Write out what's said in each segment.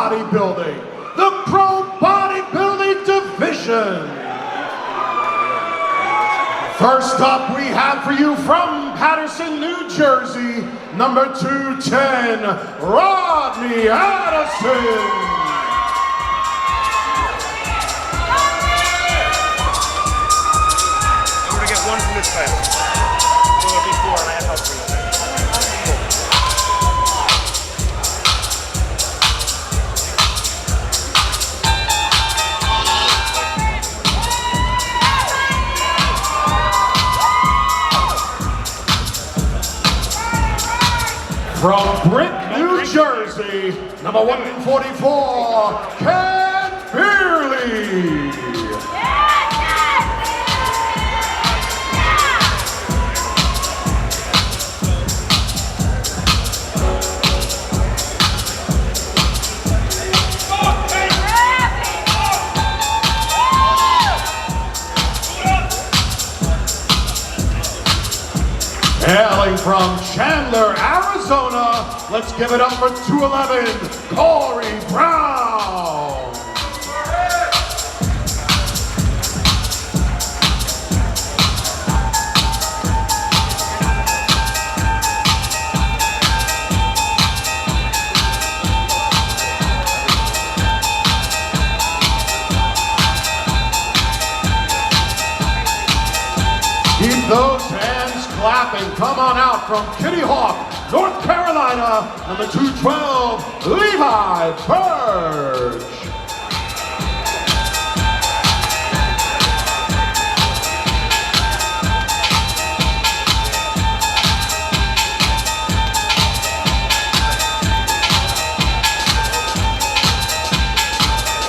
Bodybuilding, the Pro Bodybuilding division. First up, we have for you from Paterson, New Jersey, number 210, Rodney Addison. I'm gonna get one from this side. So it'll be 4 and I have help for you. From Brick, New Jersey, number 144, Ken Beerley. Hailing from Chandler, Arizona, let's give it up for 211, Corey Brown. Keep those hands clapping. Come on out from Kitty Hawk, North Carolina, number 212, Levi Purge.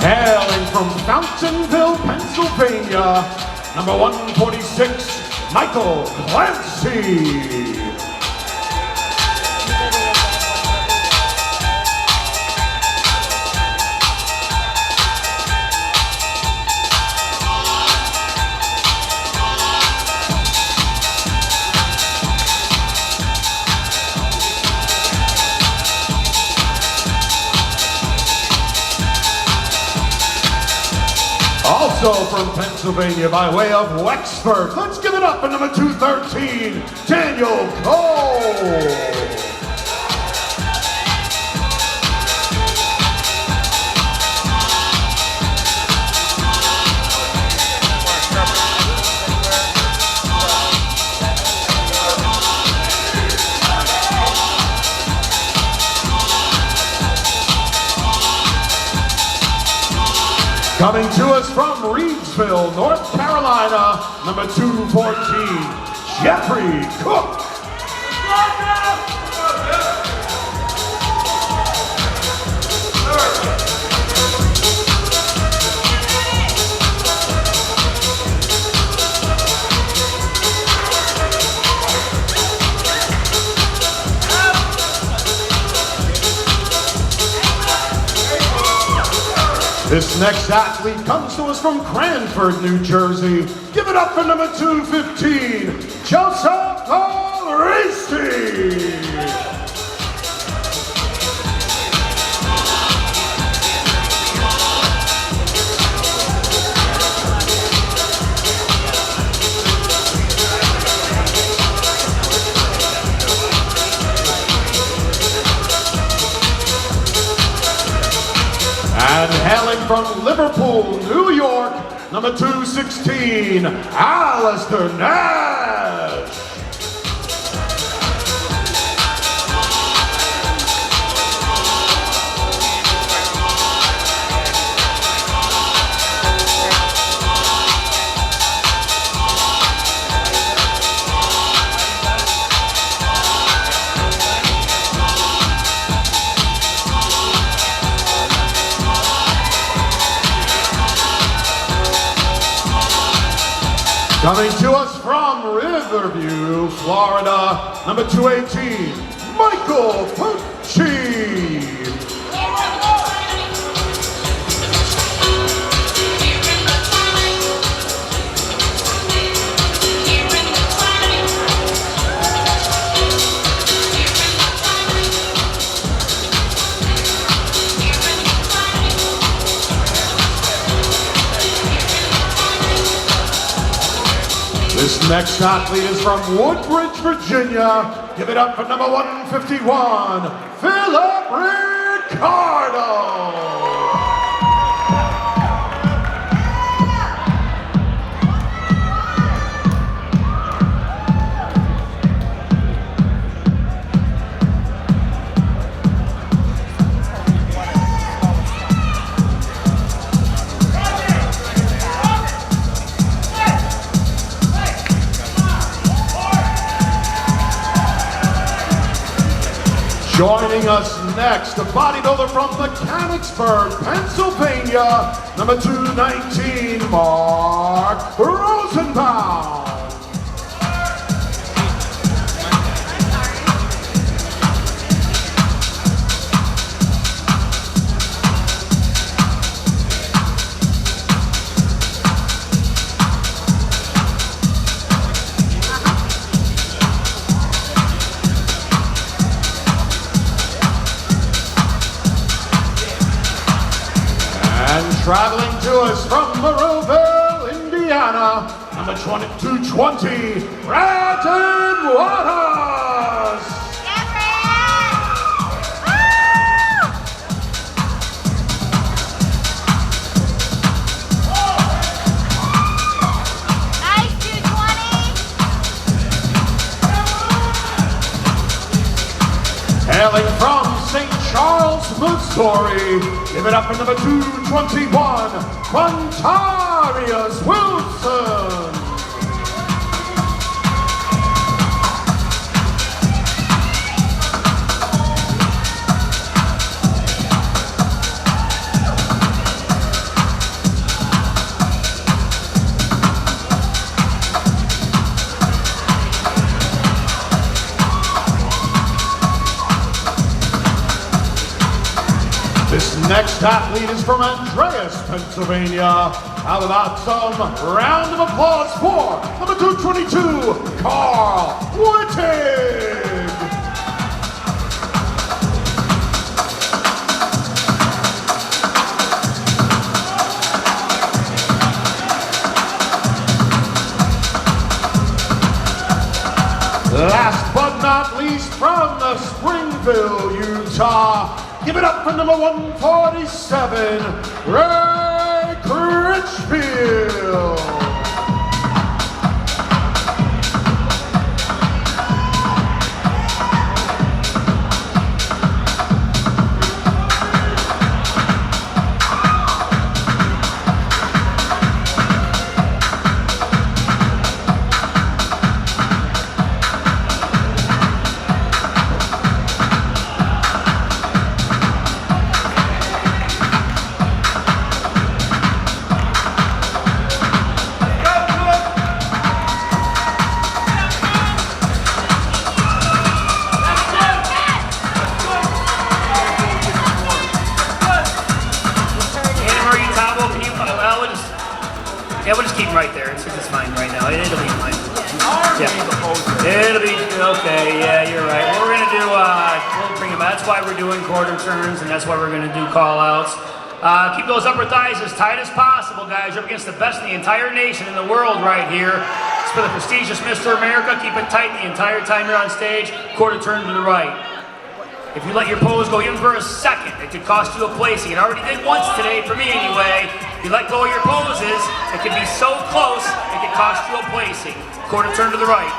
Hailing from Fountainville, Pennsylvania, number 146, Michael Clancy. Also from Pennsylvania by way of Wexford, let's give it up for number 213, Daniel Cole. Coming to us from Reedsville, North Carolina, number 214, Jeffrey Cook. This next athlete comes to us from Cranford, New Jersey. Give it up for number 215, Joseph Alristi. And hailing from Liverpool, New York, number 216, Alistair Nash. Coming to us from Riverview, Florida, number 218, Michael Pucci. This next athlete is from Woodbridge, Virginia. Give it up for number 151, Philip Ricardo. Joining us next, the bodybuilder from Mechanicsburg, Pennsylvania, number 219, Mark Rosenbaum. Traveling to us from Monroeville, Indiana, number 220, Brandon Wadas. Nice 220. Hailing from St. Charles, Missouri, give it up for number 221, Quantarius Wilson. This next athlete is from Andreas, Pennsylvania. How about some round of applause for number 222, Carl Wittig. Last but not least, from the Springville, Utah, give it up for number 147, Ray Critchfield. Yeah, we'll just keep him right there. It's fine right now. It'll be fine. Yeah. It'll be okay. Yeah, you're right. We're gonna do. We'll bring him. That's why we're doing quarter turns, and that's why we're gonna do call outs. Keep those upper thighs as tight as possible, guys. You're up against the best in the entire nation in the world right here. It's for the prestigious Mr. America. Keep it tight the entire time you're on stage. Quarter turn to the right. If you let your pose go even for a second, it could cost you a placing. It already did once today, for me anyway. If you let go of your poses, it could be so close, it could cost you a placing. Quarter turn to the right.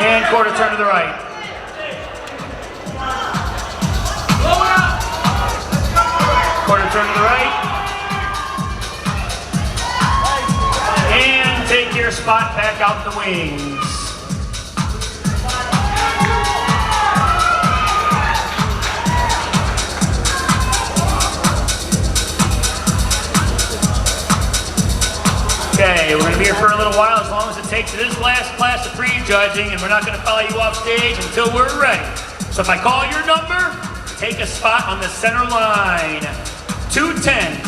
And quarter turn to the right. Quarter turn to the right. And take your spot back out the wings. Okay, we're going to be here for a little while, as long as it takes. It is last class of pre-judging, and we're not going to follow you off stage until we're ready. So if I call your number, take a spot on the center line. 210,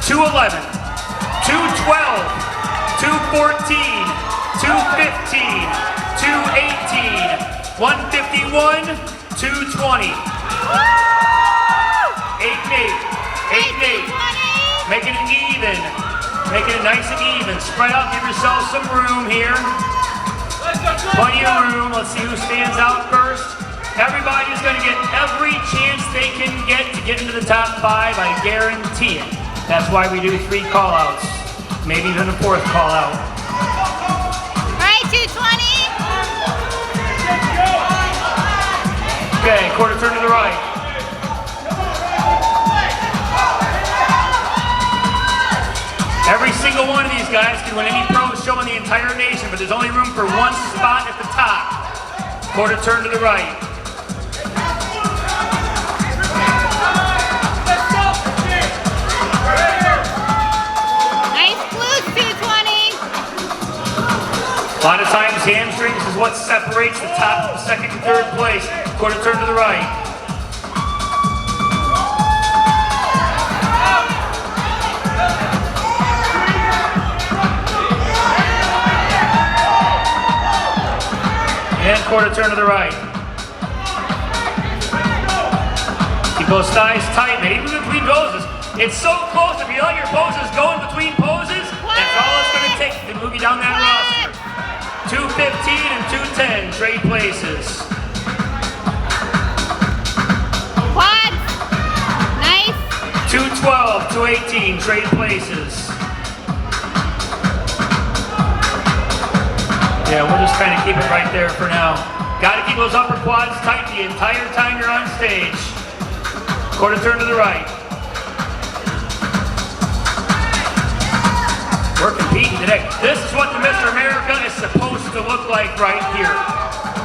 211, 212, 214, 215, 218, 151, 220. 8 and 8, 8 and 8. making it even. Making it nice and even. Spread out, give yourself some room here. Plenty of room. Let's see who stands out first. Everybody's going to get every chance they can get to get into the top 5, I guarantee it. That's why we do 3 call-outs. Maybe even a 4th call-out. All right, 220. Okay, quarter turn to the right. Every single one of these guys can win any pro show in the entire nation, but there's only room for 1 spot at the top. Quarter turn to the right. Nice glutes, 220. A lot of times hamstrings is what separates the top, 2nd, and 3rd place. Quarter turn to the right. And quarter turn to the right. Keep those thighs tight, man, even between poses. It's so close. If you let your poses go in between poses, that's all it's going to take to move you down that roster. 215 and 210, trade places. Quads. Nice. 212, 218, trade places. Yeah, we'll just kind of keep it right there for now. Got to keep those upper quads tight the entire time you're on stage. Quarter turn to the right. We're competing today. This is what the Mr. America is supposed to look like right here.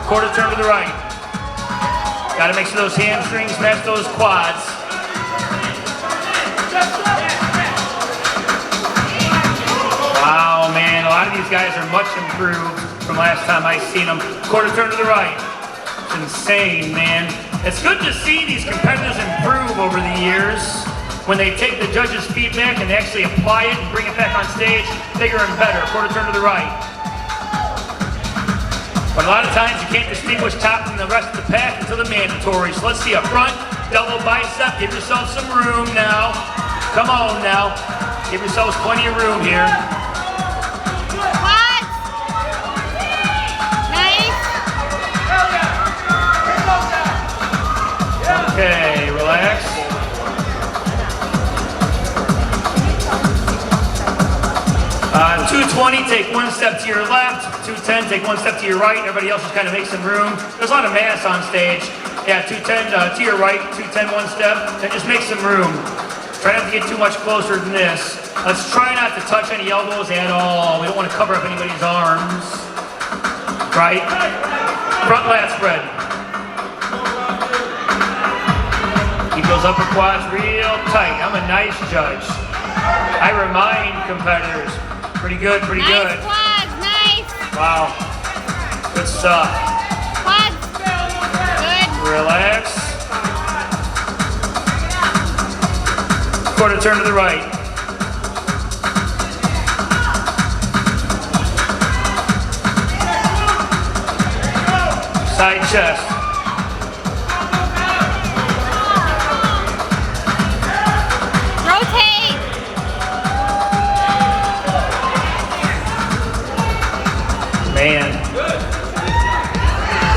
Quarter turn to the right. Got to make sure those hamstrings match those quads. Wow, man, a lot of these guys are much improved from last time I seen them. Quarter turn to the right. It's insane, man. It's good to see these competitors improve over the years. When they take the judges' feedback and they actually apply it and bring it back on stage, bigger and better. Quarter turn to the right. But a lot of times you can't distinguish top from the rest of the pack until the mandatory. So let's see a front double bicep. Give yourself some room now. Come on now. Give yourselves plenty of room here. Quads. Nice. Okay, relax. Uh, 220, take 1 step to your left. 210, take 1 step to your right. Everybody else just kind of make some room. There's a lot of mass on stage. Yeah, 210 to your right, 210 1 step, and just make some room. Try not to get too much closer than this. Let's try not to touch any elbows at all. We don't want to cover up anybody's arms. Right? Front lat spread. Keep those upper quads real tight. I'm a nice judge. I remind competitors. Pretty good, pretty good. Nice quads, nice. Wow. Good stuff. Quads. Good. Relax. Quarter turn to the right. Side chest. Rotate. Man.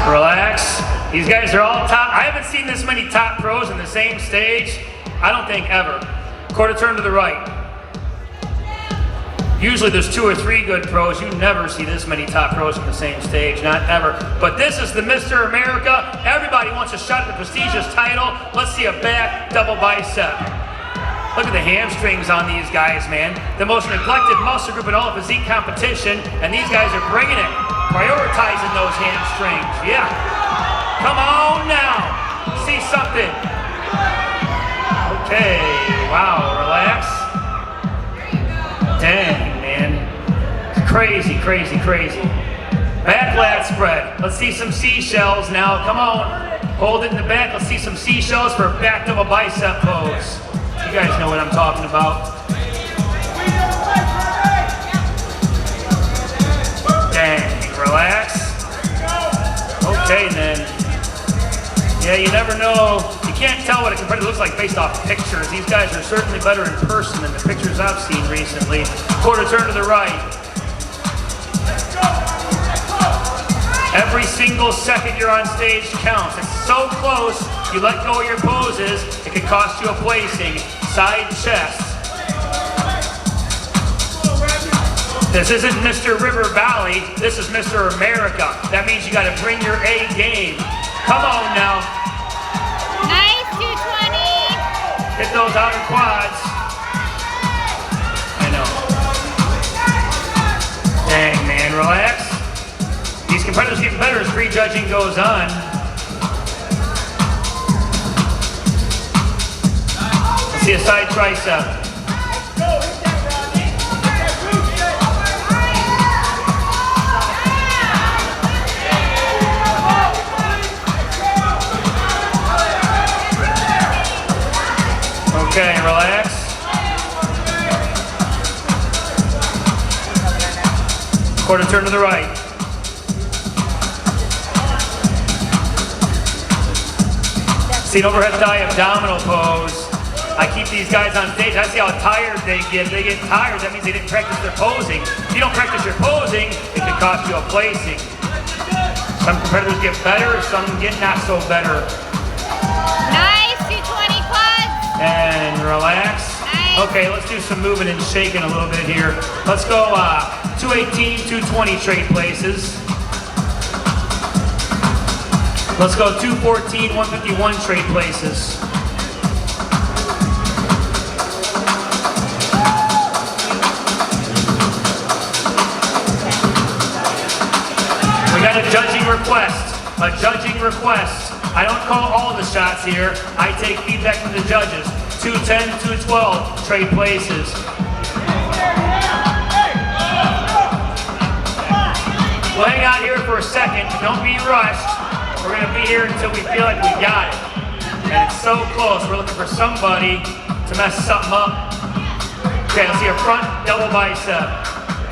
Relax. These guys are all top. I haven't seen this many top pros on the same stage, I don't think ever. Quarter turn to the right. Usually there's 2 or 3 good pros. You never see this many top pros on the same stage, not ever. But this is the Mr. America. Everybody wants a shot at the prestigious title. Let's see a back double bicep. Look at the hamstrings on these guys, man. The most neglected muscle group in all of physique competition, and these guys are bringing it, prioritizing those hamstrings. Yeah. Come on now. See something. Okay. Wow. Relax. Dang, man. Crazy, crazy, crazy. Back lat spread. Let's see some seashells now. Come on. Hold it in the back. Let's see some seashells for a back double bicep pose. You guys know what I'm talking about. Dang, relax. Okay then. Yeah, you never know. You can't tell what a competitor looks like based off pictures. These guys are certainly better in person than the pictures I've seen recently. Quarter turn to the right. Every single second you're on stage counts. It's so close, you let go of your poses, it could cost you a placing. Side chest. This isn't Mr. River Valley, this is Mr. America. That means you gotta bring your A game. Come on now. Nice, 220. Hit those outer quads. I know. Dang, man, relax. These competitors get better as prejudging goes on. Let's see a side tricep. Okay, relax. Quarter turn to the right. See an overhead thigh abdominal pose. I keep these guys on stage. I see how tired they get. They get tired. That means they didn't practice their posing. If you don't practice your posing, it could cost you a placing. Some competitors get better, some get not so better. Nice, 220 quads. And relax. Nice. Okay, let's do some moving and shaking a little bit here. Let's go 218, 220 trade places. Let's go 214, 151 trade places. We got a judging request. A judging request. I don't call all the shots here. I take feedback from the judges. 210, 212 trade places. We'll hang out here for a second. Don't be rushed. We're gonna be here until we feel like we got it. And it's so close, we're looking for somebody to mess something up. Okay, let's see a front double bicep.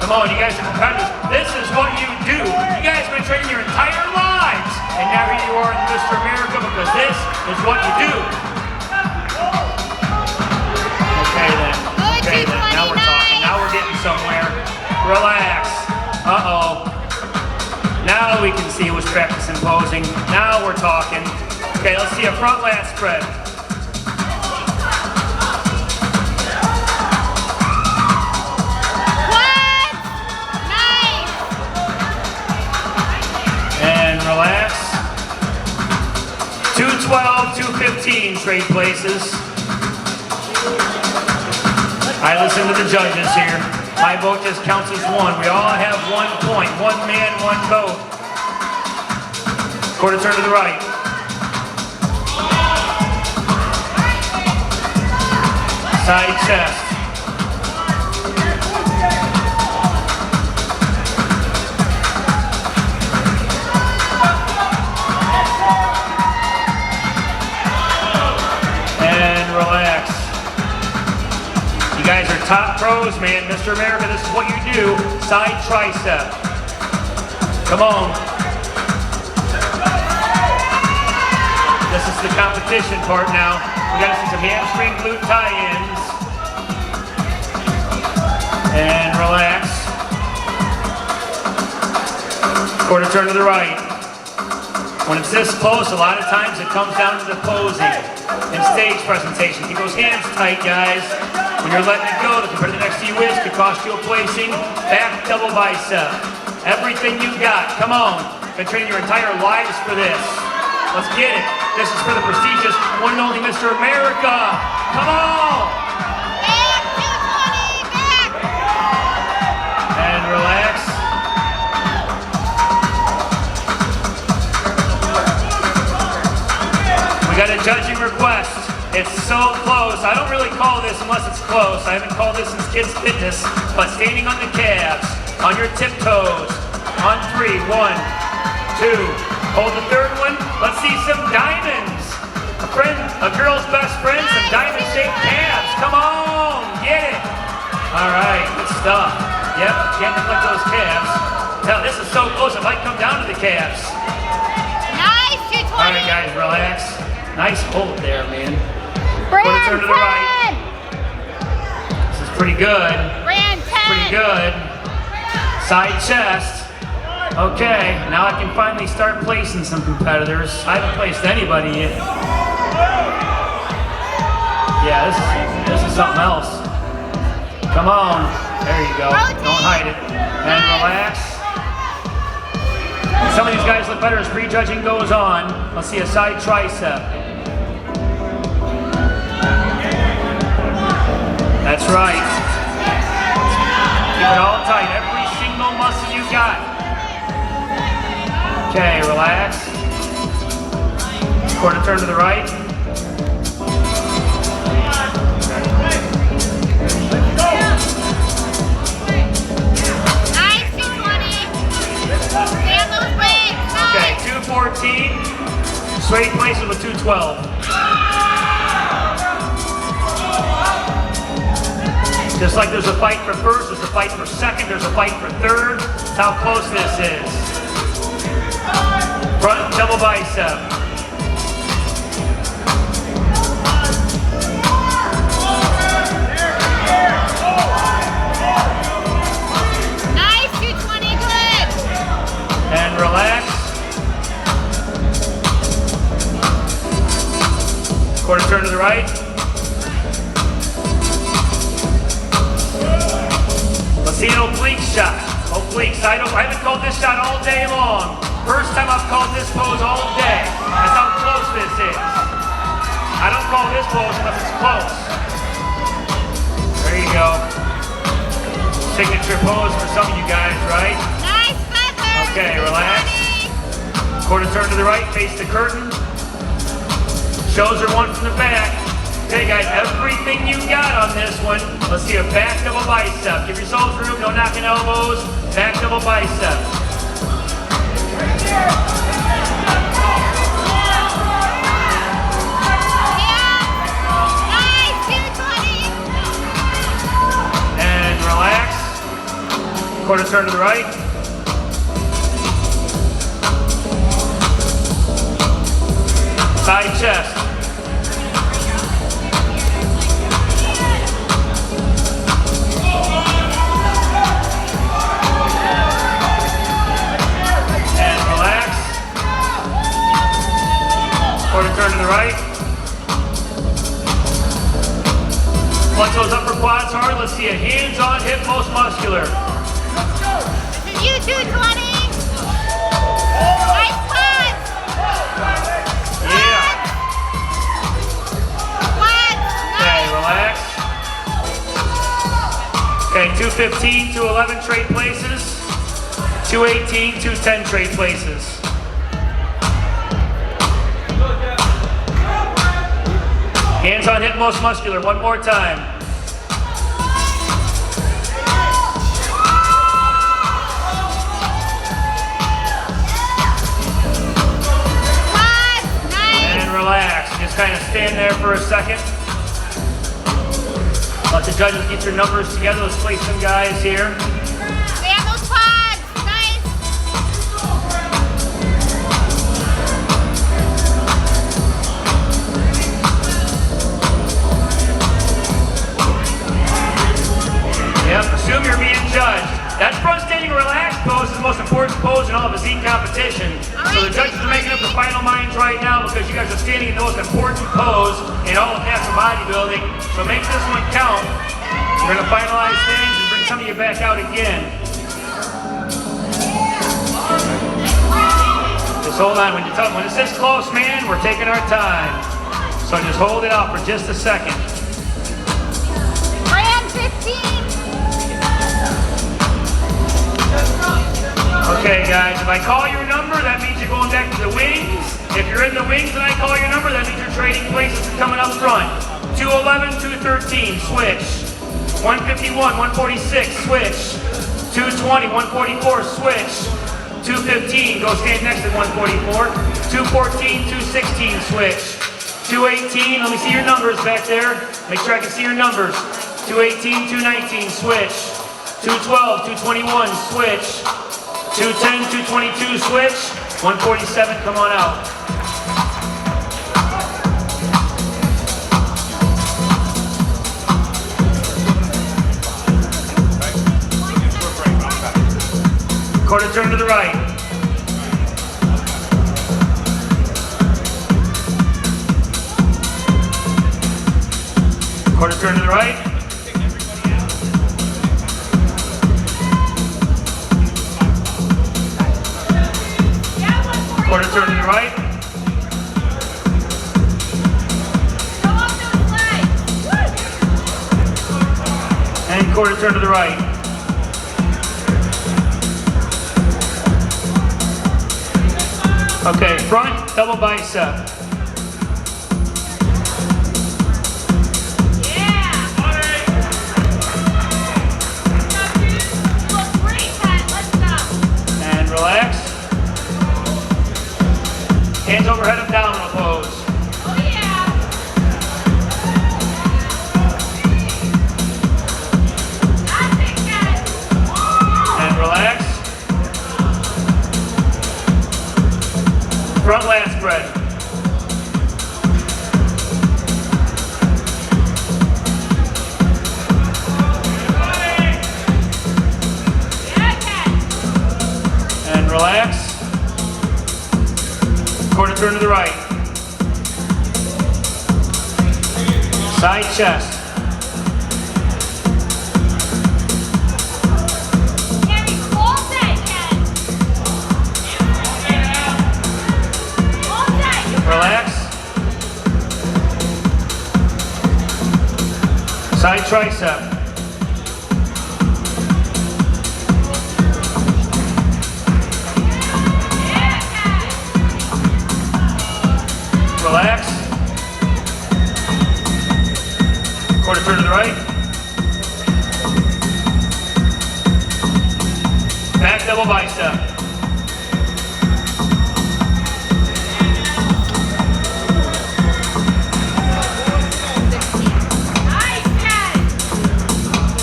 Come on, you guys are competitors. This is what you do. You guys have been training your entire lives. And now here you are in Mr. America because this is what you do. Okay then, okay then, now we're talking. Now we're getting somewhere. Relax, uh-oh. Now we can see who's practicing posing. Now we're talking. Okay, let's see a front lat spread. What? Nice. And relax. 212, 215 trade places. I listen to the judges here. My vote just counts as one. We all have 1 point. One man, one vote. Quarter turn to the right. Side chest. And relax. You guys are top pros, man. Mr. America, this is what you do. Side tricep. Come on. This is the competition part now. We gotta see some hamstring glute tie-ins. And relax. Quarter turn to the right. When it's this close, a lot of times it comes down to the posing and stage presentation. Keep those hands tight, guys. When you're letting it go, the competitor next to you could cost you a placing. Back double bicep. Everything you got. Come on. Been training your entire lives for this. Let's get it. This is for the prestigious one and only Mr. America. Come on. Back, 220, back. And relax. We got a judging request. It's so close. I don't really call this unless it's close. I haven't called this since kids fitness, but standing on the calves, on your tiptoes, on 3, 1, 2. Hold the third one. Let's see some diamonds. A girl's best friend, some diamond-shaped calves. Come on, get it. All right, good stuff. Yep, can't neglect those calves. Now, this is so close, it might come down to the calves. Nice, 220. All right, guys, relax. Nice hold there, man. Brand Turn to the right. 10. This is pretty good. Brand 10. Pretty good. Side chest. Okay, now I can finally start placing some competitors. I haven't placed anybody yet. Yeah, this is something else. Come on. There you go. Don't hide it. And relax. Some of these guys look better as prejudging goes on. Let's see a side tricep. That's right. Keep it all tight. Every single muscle you got. Okay, relax. Quarter turn to the right. Nice, 220. Stay on those legs. Okay, Nice. 214. Straight places with 212. Just like there's a fight for first, there's a fight for second, there's a fight for third. That's how close this is. Front double bicep. Nice, 220. Good. And relax. Quarter turn to the right. Let's see an oblique shot. Obliques. I haven't called this shot all day long. First time I've called this pose all day. That's how close this is. I don't call this pose unless it's close. There you go. Signature pose for some of you guys, right? Nice feather. Okay, relax. 220. Quarter turn to the right, face the curtain. Shows her one from the back. Okay guys, everything you got on this one. Let's see a back double bicep. Give yourselves room, no knocking elbows. Back double bicep. Nice, 220. And relax. Quarter turn to the right. Side chest. And relax. Quarter turn to the right. Flex those upper quads hard. Let's see a hands on hip most muscular. This is you, 220. Nice quads. Yeah. Quads. Okay, Nice. relax. Okay, 215, 211 trade places. 218, 210 trade places. Hands on hip most muscular. One more time. Quads. Nice. And relax. Just kind of stand there for a second. Let the judges get your numbers together. Let's place some guys here. Stay on those quads. Nice. Yep, assume you're being judged. That front standing relaxed pose is the most important pose in all of physique competition. So the judges are making up the final minds right now because you guys are standing in the most important pose in all of natural bodybuilding. So make this one count. We're going to finalize things and bring some of you back out again. Just hold on. When it's this close, man, we're taking our time. So just hold it out for just a second. Brand 15. Okay, guys, if I call your number, that means you're going back to the wings. If you're in the wings and I call your number, that means you're trading places and coming up front. 211, 213, switch. 151, 146, switch. 220, 144, switch. 215, go stand next to 144. 214, 216, switch. 218, let me see your numbers back there. Make sure I can see your numbers. 218, 219, switch. 212, 221, switch. 210, 222, switch. 147, come on out. Quarter turn to the right. Quarter turn to the right. Quarter turn to the right. And quarter turn to the right. Okay, front double bicep. And relax. Hands overhead, abdominal pose. And relax. Front lat spread. And relax. Quarter turn to the right. Side chest. Relax. Side tricep. Relax. Quarter turn to the right. Back double bicep.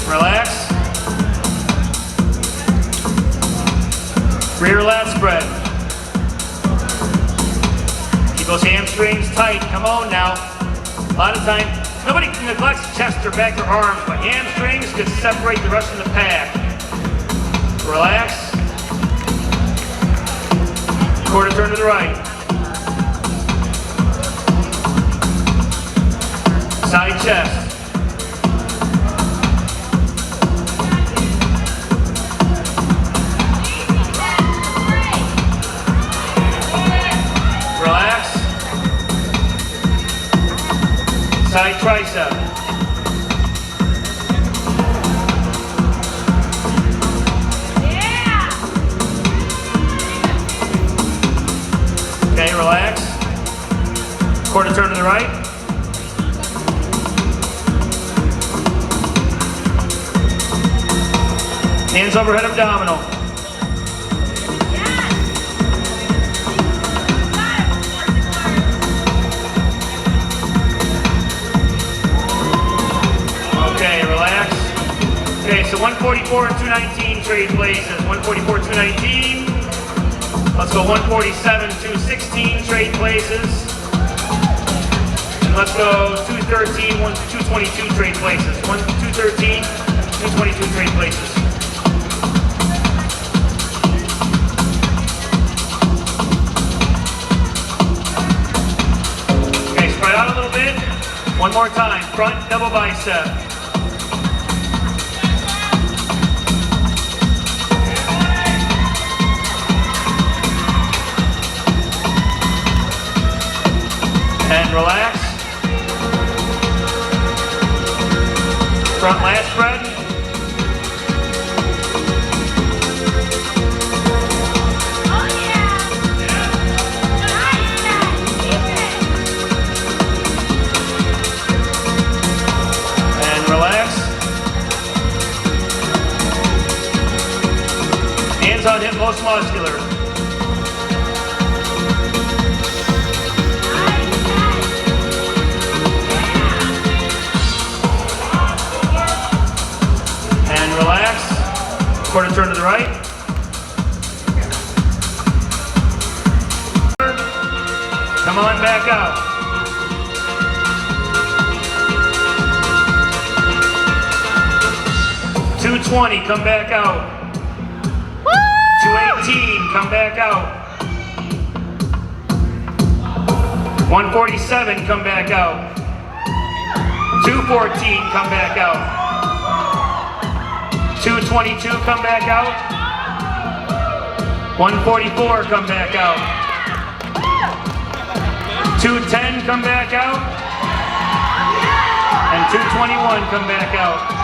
Relax. Rear lat spread. Keep those hamstrings tight. Come on now. A lot of time, nobody neglects chest or back or arms, but hamstrings could separate the rest of the pack. Relax. Quarter turn to the right. Side chest. Relax. Side tricep. Okay, relax. Quarter turn to the right. Hands overhead, abdominal. Okay, relax. Okay, so 144 and 219 trade places. 144, 219. Let's go 147, 216 trade places. And let's go 213, 222 trade places. 213, 222 trade places. Okay, spread out a little bit. One more time. Front double bicep. And relax. Front lat spread. And relax. Hands on hip, most muscular. Relax. Quarter turn to the right. Come on back out. $220, come back out. $280. come back out. 147, come back out. 214, come back out. 222, come back out. 144, come back out. 210, come back out. And 221, come back out.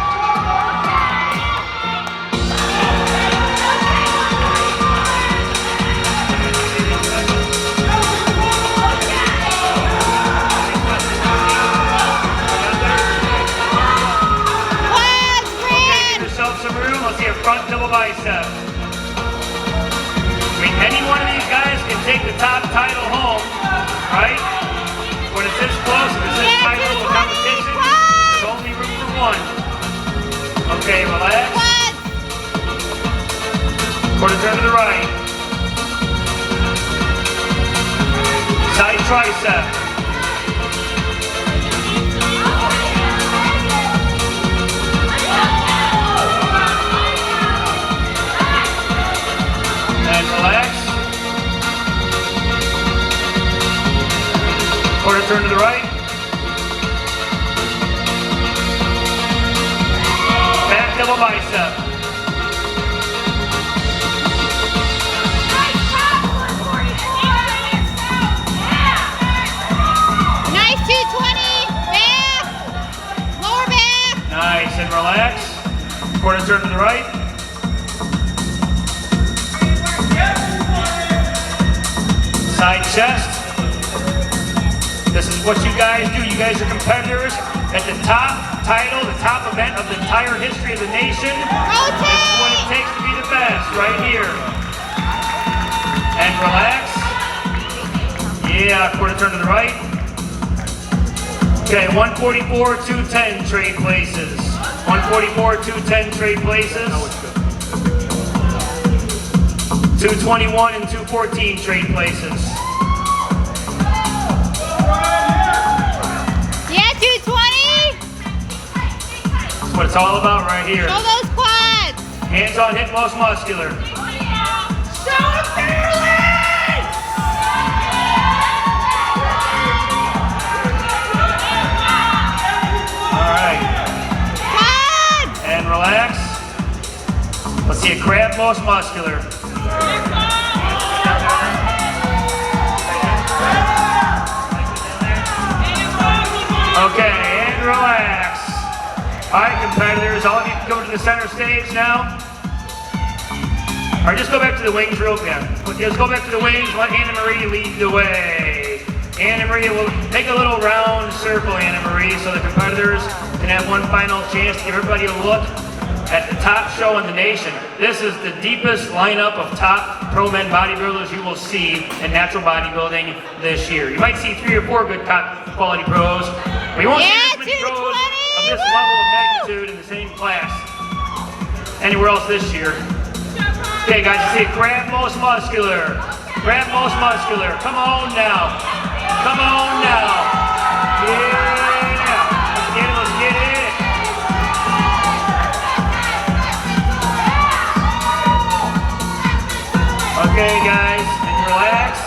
Let's see a front double bicep. I mean, any one of these guys can take the top title home, right? When it's this close, if it's this title of a competition, there's only room for one. Okay, relax. Quarter turn to the right. Side tricep. Relax. Quarter turn to the right. Back double bicep. Nice 220. Back. Lower back. Nice, and relax. Quarter turn to the right. Side chest. This is what you guys do. You guys are competitors at the top title, the top event of the entire history of the nation. Rotate. This is what it takes to be the best, right here. And relax. Yeah, quarter turn to the right. Okay, 144, 210 trade places. 144, 210 trade places. 221 and 214 trade places. Yeah, 220. That's what it's all about right here. Show those quads. Hands on hip, most muscular. Show them clearly. All right. Quads. And relax. Let's see a crab, most muscular. Okay, and relax. All right, competitors, all of you can come to the center stage now. All right, just go back to the wings real quick. Just go back to the wings, let Anna Marie lead the way. Anna Marie will take a little round circle, Anna Marie, so the competitors can have one final chance to give everybody a look at the top show in the nation. This is the deepest lineup of top pro men bodybuilders you will see in natural bodybuilding this year. You might see 3 or 4 good top quality pros, but you won't see this many pros of this level of magnitude in the same class anywhere else this year. Okay guys, you see it, grab most muscular. Grab most muscular. Come on now. Come on now. Yeah. Let's get it, let's get it. Okay guys, and relax.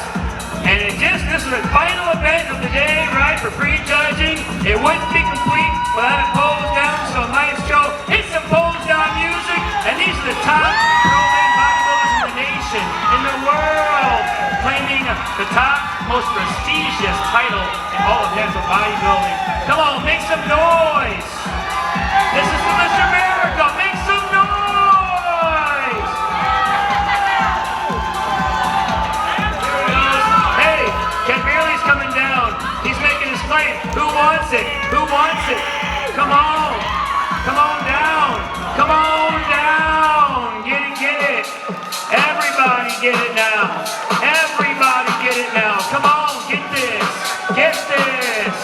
And this is the final event of the day, right, for prejudging. It wouldn't be complete without a pose down, so maestro, hit some pose down music. And these are the top pro men bodybuilders in the nation, in the world, claiming the top, most prestigious title in all of natural bodybuilding. Come on, make some noise. This is for Mr. America, make some noise. Hey, Ken Beerley's coming down. He's making his claim. Who wants it? Who wants it? Come on. Come on down. Come on down. Get it, get it. Everybody get it now. Everybody get it now. Come on, get this. Get this.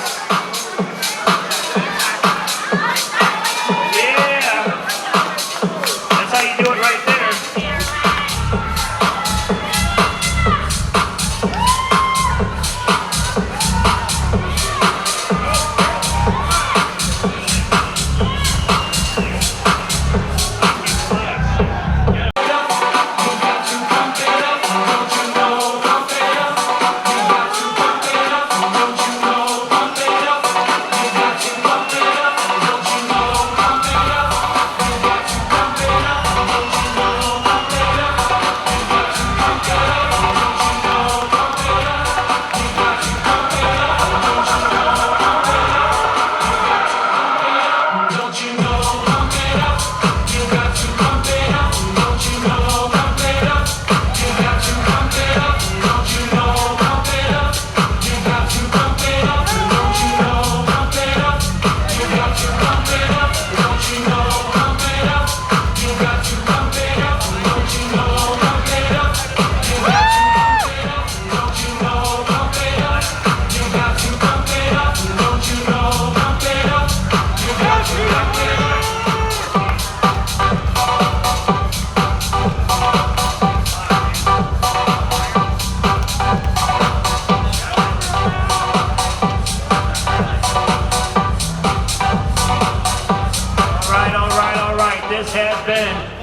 Yeah. That's how you do it right there.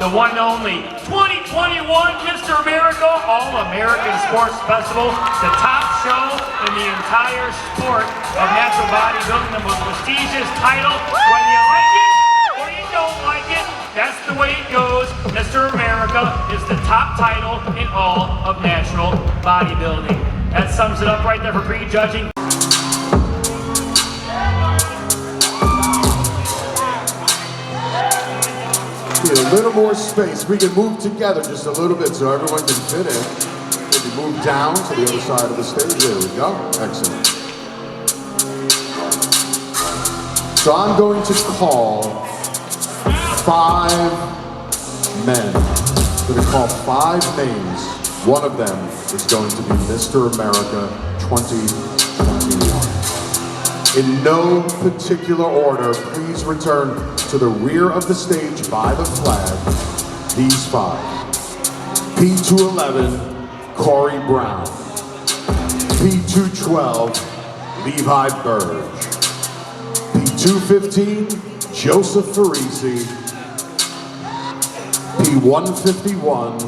the one and only 2021 Mr. America All-American Sports Festival, the top show in the entire sport of natural bodybuilding, the most prestigious title. Whether you like it or you don't like it, that's the way it goes. Mr. America is the top title in all of natural bodybuilding. That sums it up right there for prejudging. Need a little more space. We can move together just a little bit so everyone can fit in. Maybe move down to the other side of the stage. There we go. Excellent. So I'm going to call 5 men. I'm going to call 5 names. One of them is going to be Mr. America 2021. In no particular order, please return to the rear of the stage by the flag. These 5. P211, Corey Brown. P212, Levi Burge. P215, Joseph Farisi. P151,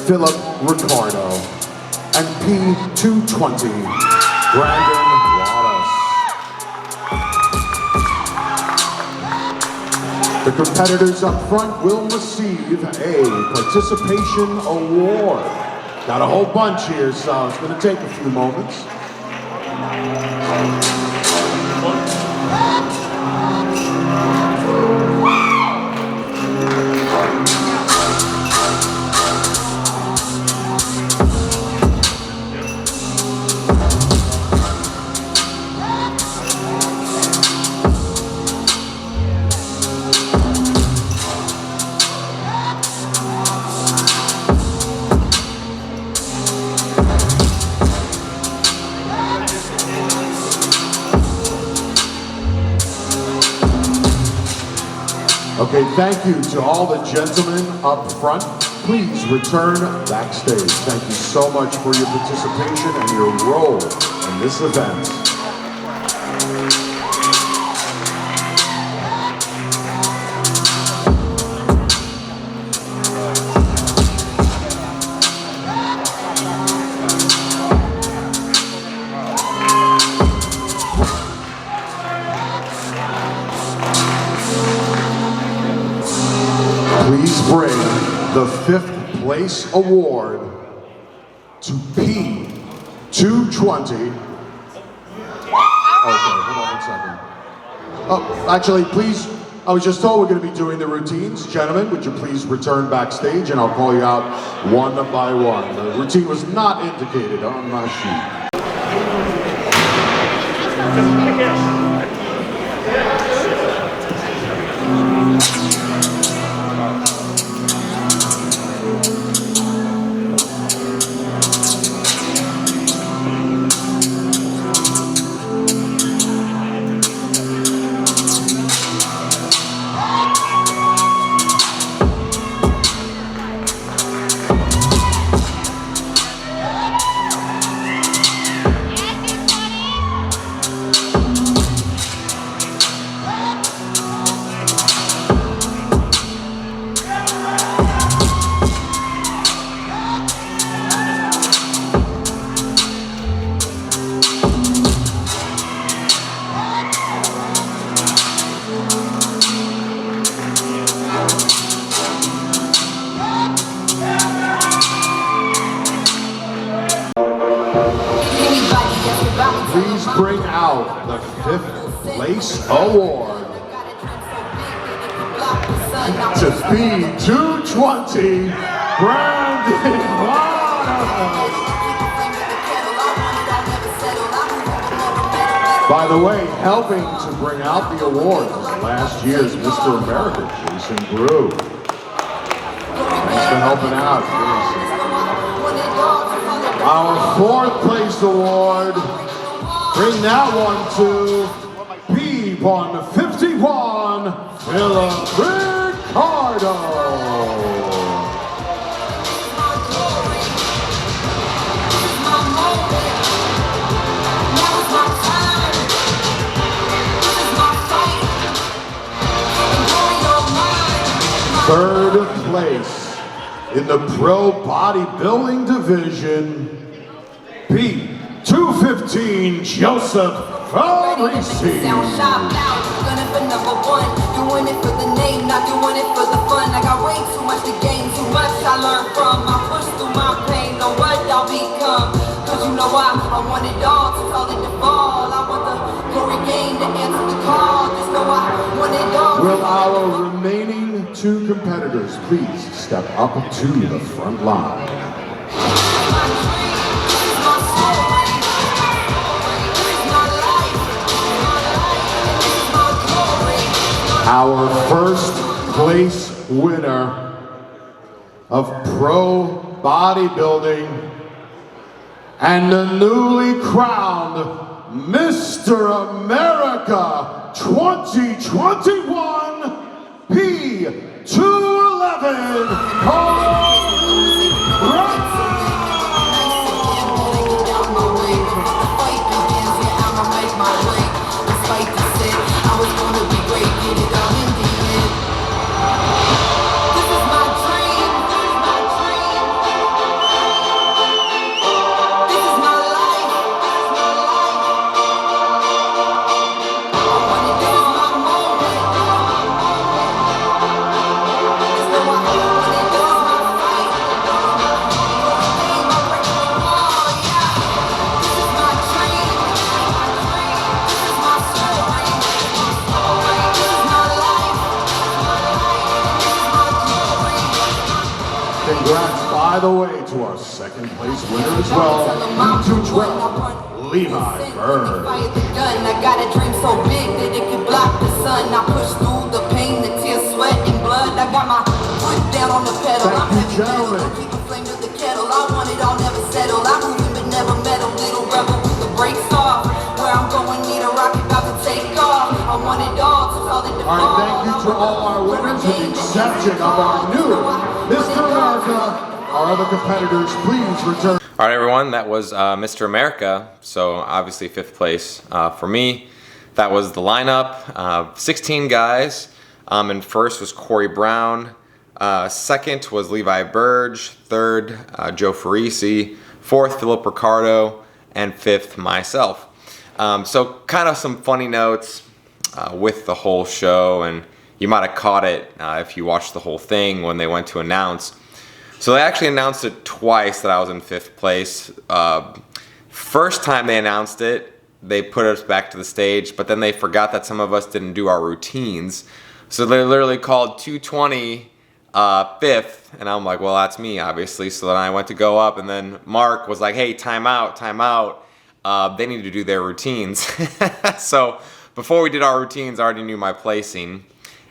Philip Ricardo. And P220, Brandon Wadas. The competitors up front will receive a participation award. Got a whole bunch here, so it's going to take a few moments. Okay, thank you to all the gentlemen up front. Please return backstage. Thank you so much for your participation and your role in this event. Please bring the 5th place award to P220. Okay, hold on 1 second. Oh, actually, please, I was just told we're going to be doing the routines. Gentlemen, would you please return backstage and I'll call you out one by one. The routine was not indicated on my sheet. Please bring out the 5th place award to P220, Brandon Wadas. By the way, helping to bring out the award was last year's Mr. America, Jason Brew. Thanks for helping out, Jason. Our 4th place award, bring that one to P151, Philip Ricardo. third place in the Pro Bodybuilding division, P215 Joseph Fabrici. Sound sharp, loud, gunning for number one. Doing it for the name, not doing it for the fun. I got way too much to gain, too much I learned from. I push through my pain, know what I'll become. Cause you know I want it all, to call it the fall. I want the glory gain to answer the call. Just know I want it all. Will our remaining two competitors please step up to the front line? Our first place winner of Pro Bodybuilding and the newly crowned Mr. America 2021 P211 Congrats, by the way, to our second place winner as well, P212, Levi Bird. I got a dream so big that it could block the sun. I push through the pain, the tears, sweat, and blood. I got my foot down on the pedal. Thank you, gentlemen. Keep a flame to the kettle. I want it all, never settle. I'm moving but never meddle. Little rebel with the brakes off. Where I'm going, need a rocket about to take off. I want it all, to call it the fall. All right, thank you to all our winners, with the exception of our new Mr. America. Our other competitors, please return. All right, everyone, that was Mr. America. So obviously 5th place for me. That was the lineup. 16 guys. And first was Corey Brown. Second was Levi Burge. Third, Joe Farisi. Fourth, Philip Ricardo. And fifth, myself. So kind of some funny notes with the whole show. And you might have caught it if you watched the whole thing when they went to announce. So they actually announced it twice that I was in 5th place. First time they announced it, they put us back to the stage, but then they forgot that some of us didn't do our routines. So they literally called 220 5th, and I'm like, well, that's me, obviously. So then I went to go up, and then Mark was like, hey, time out, time out. They need to do their routines. So before we did our routines, I already knew my placing.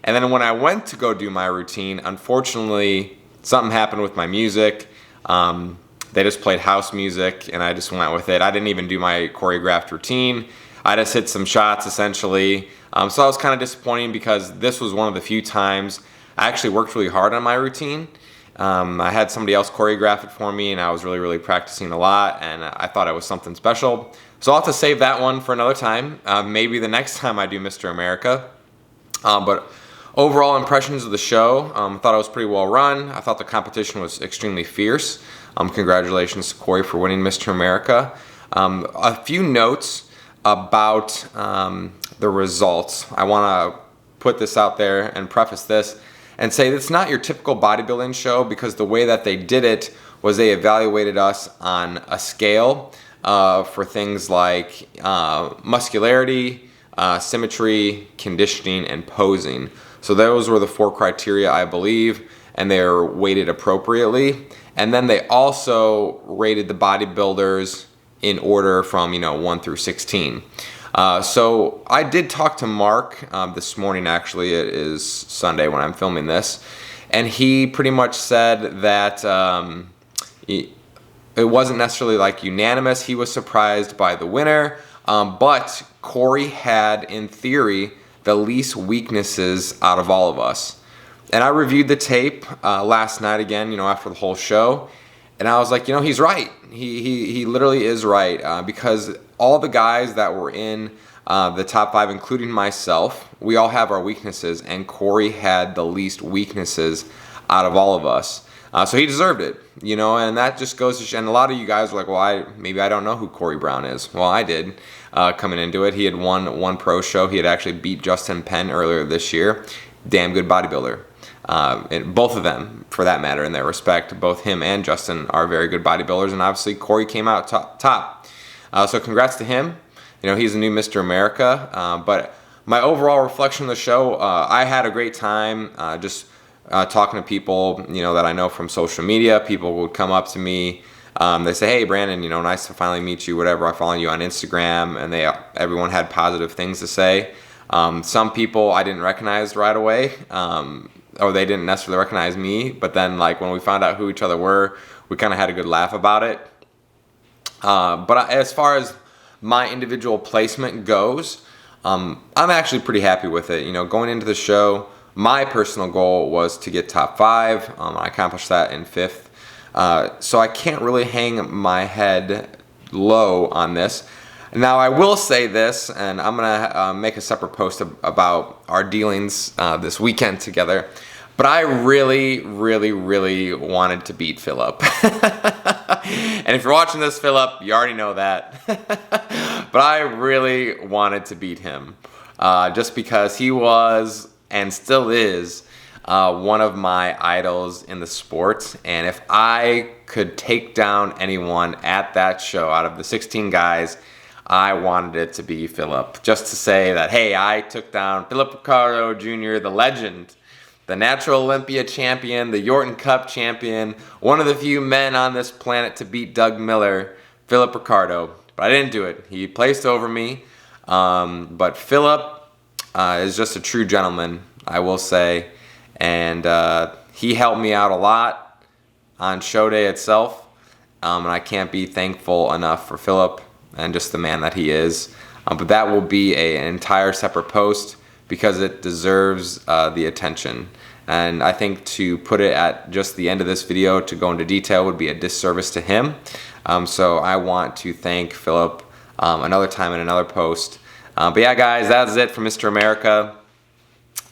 And then when I went to go do my routine, unfortunately, something happened with my music. They just played house music and I just went with it. I didn't even do my choreographed routine. I just hit some shots essentially. So I was kind of disappointing because this was one of the few times I actually worked really hard on my routine. I had somebody else choreograph it for me and I was really practicing a lot and I thought it was something special. So I'll have to save that one for another time. Maybe the next time I do Mr. America. But overall impressions of the show, I thought it was pretty well run. I thought the competition was extremely fierce. Congratulations to Corey for winning Mr. America. A few notes about the results. I want to put this out there and preface this and say it's not your typical bodybuilding show because the way that they did it was they evaluated us on a scale for things like muscularity, symmetry, conditioning, and posing. So those were the 4 criteria, I believe, and they were weighted appropriately. And then they also rated the bodybuilders in order from 1 through 16. So I did talk to Mark this morning, actually. It is Sunday when I'm filming this. And he pretty much said that it wasn't necessarily like unanimous. He was surprised by the winner. But Corey had, in theory, the least weaknesses out of all of us. And I reviewed the tape last night again, after the whole show. And I was like, he's right. He literally is right because all the guys that were in the top 5, including myself, we all have our weaknesses. And Corey had the least weaknesses out of all of us. So he deserved it, you know, and that just goes to show. And a lot of you guys were like, well, maybe I don't know who Corey Brown is. Well, I did coming into it. He had won one pro show. He had actually beat Justin Penn earlier this year. Damn good bodybuilder. And both of them, for that matter, in their respect, both him and Justin are very good bodybuilders, and obviously Corey came out top. So congrats to him. You know, he's the new Mr. America. But my overall reflection of the show, I had a great time just talking to people, you know, that I know from social media. People would come up to me. They say, hey, Brandon, you know, nice to finally meet you, whatever. I follow you on Instagram, and everyone had positive things to say. Some people I didn't recognize right away. Or they didn't necessarily recognize me, but then like when we found out who each other were, we kind of had a good laugh about it. But as far as my individual placement goes, I'm actually pretty happy with it. You know, going into the show, my personal goal was to get top 5. I accomplished that in 5th. So I can't really hang my head low on this. Now, I will say this, and I'm going to make a separate post about our dealings this weekend together, but I really, really, really wanted to beat Philip. And if you're watching this, Philip, you already know that. But I really wanted to beat him just because he was, and still is, one of my idols in the sport. And if I could take down anyone at that show out of the 16 guys, I wanted it to be Philip, just to say that, hey, I took down Philip Ricardo Jr., the legend, the Natural Olympia champion, the Yorton Cup champion, one of the few men on this planet to beat Doug Miller, Philip Ricardo. But I didn't do it. He placed over me. But Philip is just a true gentleman, I will say. And he helped me out a lot on show day itself. And I can't be thankful enough for Philip and just the man that he is. But that will be an entire separate post because it deserves the attention. And I think to put it at just the end of this video to go into detail would be a disservice to him. So I want to thank Philip another time in another post. But yeah, guys, that's it for Mr. America.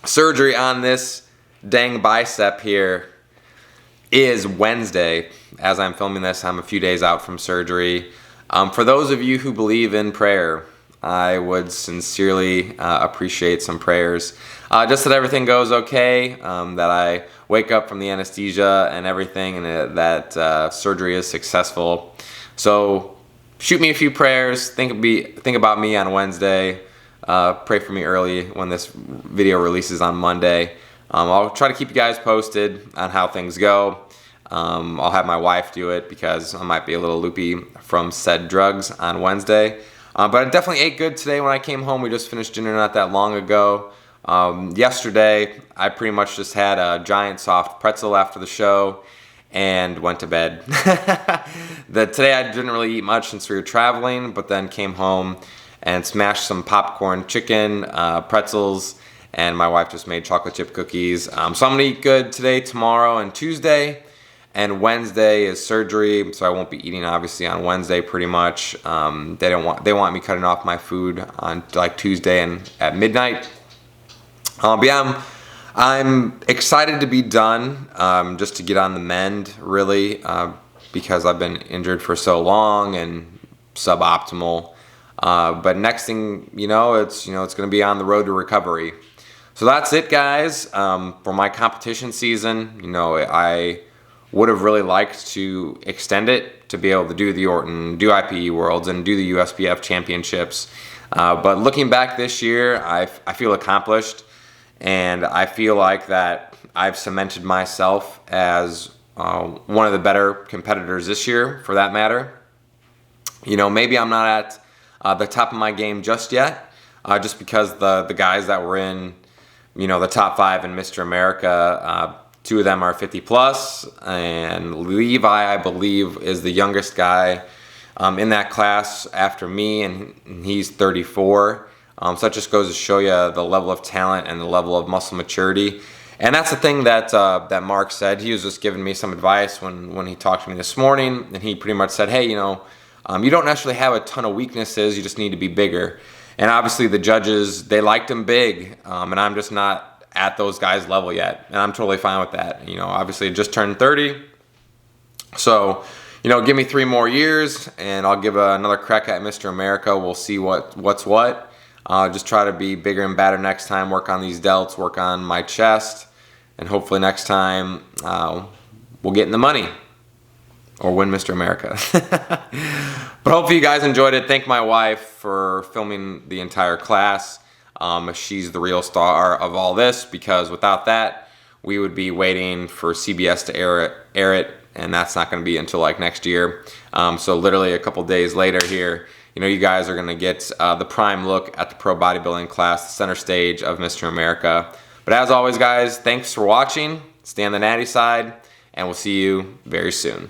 Surgery on this dang bicep here is Wednesday. As I'm filming this, I'm a few days out from surgery. For those of you who believe in prayer, I would sincerely appreciate some prayers. Just that everything goes okay, that I wake up from the anesthesia and everything, and that surgery is successful. So shoot me a few prayers. Think about me on Wednesday. Pray for me early when this video releases on Monday. I'll try to keep you guys posted on how things go. I'll have my wife do it because I might be a little loopy from said drugs on Wednesday. But I definitely ate good today when I came home. We just finished dinner not that long ago. Yesterday, I pretty much just had a giant soft pretzel after the show and went to bed. Today I didn't really eat much since we were traveling, but then came home and smashed some popcorn chicken, pretzels, and my wife just made chocolate chip cookies. So I'm gonna eat good today, tomorrow, and Tuesday. And Wednesday is surgery, so I won't be eating obviously on Wednesday pretty much. They want me cutting off my food on like Tuesday and at midnight. But yeah, I'm excited to be done, just to get on the mend really, because I've been injured for so long and suboptimal. But next thing you know, it's going to be on the road to recovery. So that's it, guys, for my competition season. I would have really liked to extend it to be able to do the Yorton, do IPE Worlds, and do the USBF Championships. But looking back this year, I feel accomplished, and I feel like that I've cemented myself as one of the better competitors this year, for that matter. Maybe I'm not at the top of my game just yet, just because the guys that were in, the top 5 in Mr. America, 2 of them are 50 plus, and Levi, I believe, is the youngest guy in that class after me, and he's 34. So that just goes to show you the level of talent and the level of muscle maturity. And that's the thing that Mark said. He was just giving me some advice when he talked to me this morning, and he pretty much said, hey, you don't necessarily have a ton of weaknesses, you just need to be bigger. And obviously the judges, they liked him big, and I'm just not at those guys' level yet, and I'm totally fine with that. You know, obviously just turned 30, so you know, give me 3 more years, and I'll give another crack at Mr. America. We'll see what's what. Just try to be bigger and badder next time. Work on these delts, work on my chest, and hopefully next time we'll get in the money or win Mr. America. But hopefully you guys enjoyed it. Thank my wife for filming the entire class. She's the real star of all this, because without that, we would be waiting for CBS to air it, and that's not going to be until like next year. So literally a couple days later here, you know, you guys are going to get the prime look at the pro bodybuilding class, the center stage of Mr. America. But as always, guys, thanks for watching. Stay on the natty side, and we'll see you very soon.